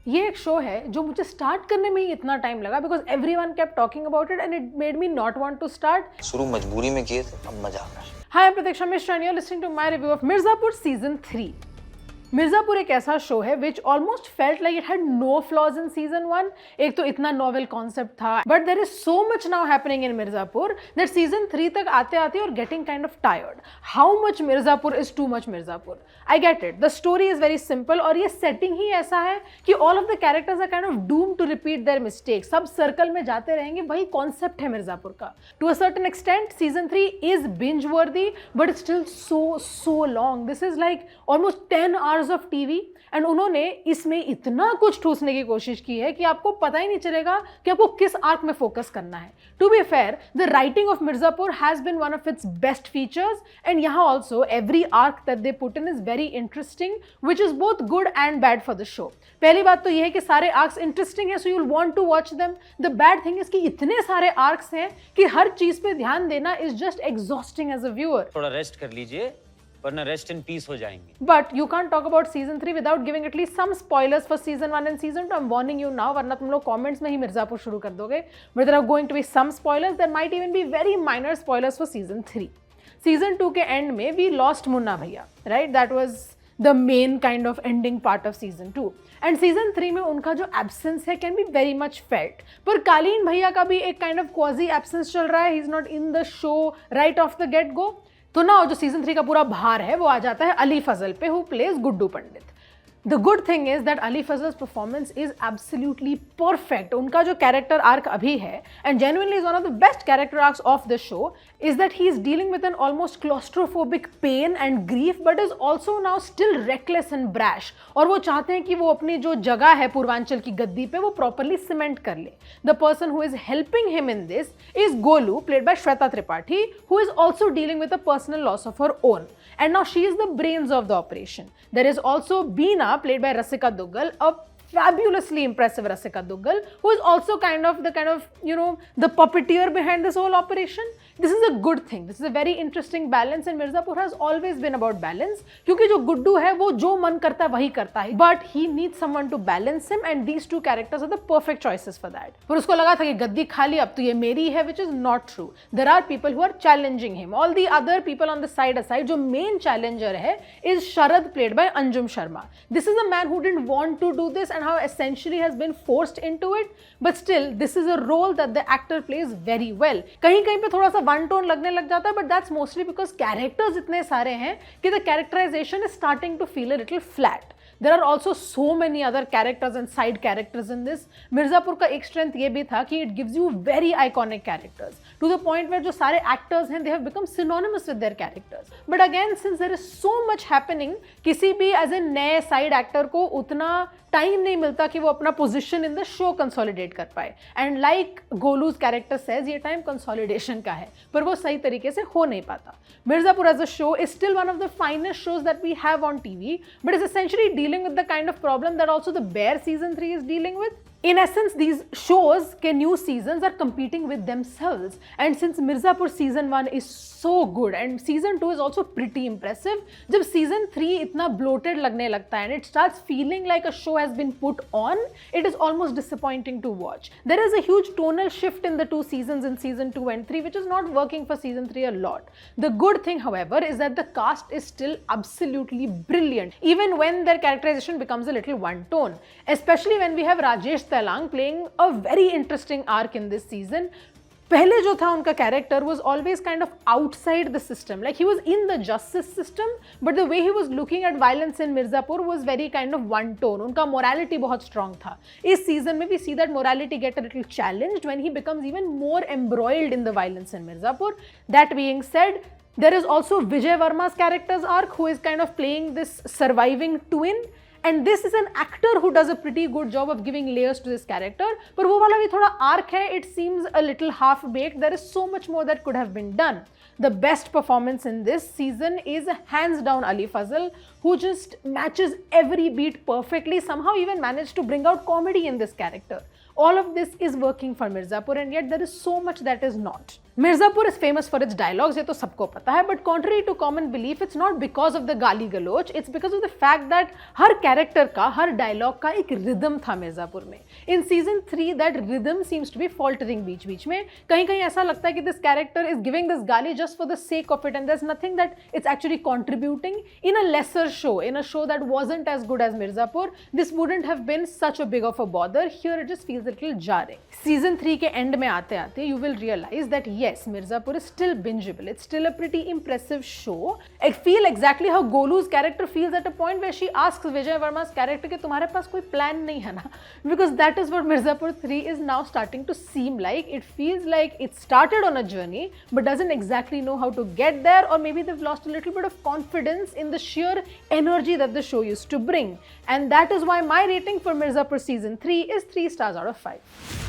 ये एक शो है जो मुझे स्टार्ट करने में ही इतना टाइम लगा because everyone kept talking about it and it made me not want to start. शुरू मजबूरी में किए थे, अब मजा आ रहा है। Hi, I'm Pratiksha Mishra and you're listening to my review of Mirzapur Season 3. Mirzapur एक ऐसा शो है which almost felt like it had no flaws in season 1। एक तो इतना नॉवेल कॉन्सेप्ट था, but there is so much now happening in Mirzapur that season 3 तक आते आते और getting kind of tired. How much Mirzapur is too much Mirzapur. I get it, the story is very simple और ये सेटिंग ही ऐसा है कि all of the characters are kind of doom to repeat their mistakes. सब सर्कल में जाते रहेंगे, वही कॉन्सेप्ट है मिर्ज़ापुर का। To a certain extent season 3 is binge worthy but still so long. This is like almost 10 hours of TV and उन्होंने इसमें इतना कुछ ठूसने की कोशिश की है कि आपको पता ही नहीं चलेगा कि आपको किस आर्क में फोकस करना है। To be fair, the writing of Mirzapur has been one of its best features and यहाँ also every arc that they put in is very interesting which is both good and bad for the show. पहली बात तो यह है कि सारे arcs interesting है, so you will want to watch them. The bad thing is कि इतने सारे आर्क्स हैं कि हर चीज पे ध्यान देना is just exhausting as a viewer. थोड़ा रेस्ट कर लीजिए वरना रेस्ट इन पीस हो जाएंगे। But you can't talk about season 3 without giving at least some spoilers for season 1 and season 2. I'm warning you now, वरना तुम लोग comments में ही मिर्ज़ापुर शुरू कर दोगे। But there are going to be some spoilers. There might even be very minor spoilers for season 3. Season 2 के end में we lost Munna भैया, right? That was the main kind of ending part of season 2. And season 3 में उनका जो absence है can be very much felt. पर कालीन भैया का भी एक kind of quasi absence चल रहा है. He's not in the show right off the get go. तो ना जो सीजन 3 का पूरा भार है वो आ जाता है अली फजल पे, who plays Guddu Pandit. The good thing is that Ali Fazal's performance is absolutely perfect. उनका जो कैरेक्टर आर्क अभी है and genuinely is one of the best character arcs of the show is that he is dealing with an almost claustrophobic pain and grief but is also now still reckless and brash. और वो चाहते हैं कि वो अपनी जो जगह है पूर्वांचल की गद्दी पे वो प्रॉपरली सीमेंट कर ले। The person who is helping him in this is Golu, played by Shweta Tripathi, who is also dealing with a personal loss of her own and now she is the brains of the operation. There is also Beena, played by Rasika Duggal, a fabulously impressive Rasika Duggal, who is also kind of the puppeteer behind this whole operation. This is a good thing. This is a very interesting balance and Mirzapur has always been about balance क्योंकि जो गुड्डू है वो जो मन करता है वही करता है, but he needs someone to balance him and these two characters are the perfect choices for that. पर उसको लगा था कि गद्दी खाली अब तो ये मेरी है, which is not true. There are people who are challenging him. All the other people on the side aside, जो main challenger है is Sharad, played by Anjum Sharma. This is a man who didn't want to do this and how essentially has been forced into it, but still this is a role that the actor plays very well. कहीं कहीं पे थोड़ा सा one tone लगने लग जाता है, but that's mostly because characters इतने सारे हैं कि the characterisation is starting to feel a little flat. There are also so many other characters and side characters in this. Mirzapur का एक strength ये भी था कि it gives you very iconic characters to the point where जो सारे actors हैं they have become synonymous with their characters. But again, since there is so much happening, किसी भी as a नए side actor को उतना टाइम नहीं मिलता कि वो अपना position in the show consolidate कर पाए। And like Golu's character says, ये टाइम कंसोलिडेशन का है पर वो सही तरीके से हो नहीं पाता। Mirzapur as a show is still one of the finest shows that we have on TV, but is essentially dealing with the kind of problem that also the bare season 3 is dealing with. In essence, these shows के new seasons are competing with themselves. And since Mirzapur season 1 is so good and season 2 is also pretty impressive, जब season 3 इतना bloated लगने लगता है and it starts feeling like a show has been put on, it is almost disappointing to watch. There is a huge tonal shift in the two seasons in season 2 and 3 which is not working for season 3 a lot. The good thing, however, is that the cast is still absolutely brilliant, even when their characterization becomes a little one tone, especially when we have Rajesh Talang playing a very interesting arc in this season. पहले जो था उनका character was always kind of outside the system, like he was in the justice system, but the way he was looking at violence in Mirzapur was very kind of one tone. उनका morality बहुत strong था. इस season में we see that morality get a little challenged when he becomes even more embroiled in the violence in Mirzapur. That being said, there is also Vijay Varma's character's arc, who is kind of playing this surviving twin. And this is an actor who does a pretty good job of giving layers to this character. पर वो वाला भी थोड़ा arc है, it seems a little half-baked. There is so much more that could have been done. The best performance in this season is hands down Ali Fazal, who just matches every beat perfectly, somehow even managed to bring out comedy in this character. All of this is working for Mirzapur and yet there is so much that is not. Mirzapur is famous for its dialogues, ये तो सबको पता है, but contrary to common belief, it's not because of the गाली गलोच, it's because of the fact that her character का, हर dialogue का एक rhythm था मिर्जापुर में. In season 3, that rhythm seems to be faltering बीच-बीच में. कहीं-कहीं ऐसा लगता है कि this character is giving this गाली just for the sake of it, and there's nothing that it's actually contributing. In a lesser show, in a show that wasn't as good as Mirzapur, this wouldn't have been such a big of a bother. Here it just feels a little jarring. Season 3 के end में आते-आते, you will realize that yes, Mirzapur is still bingeable. It's still a pretty impressive show. I feel exactly how Golu's character feels at a point where she asks Vijay Varma's character कि तुम्हारे पास कोई plan नहीं है ना? Because that is what Mirzapur 3 is now starting to seem like. It feels like it started on a journey but doesn't exactly know how to get there, or maybe they've lost a little bit of confidence in the sheer energy that the show used to bring. And that is why my rating for Mirzapur season 3 is 3 stars out of 5.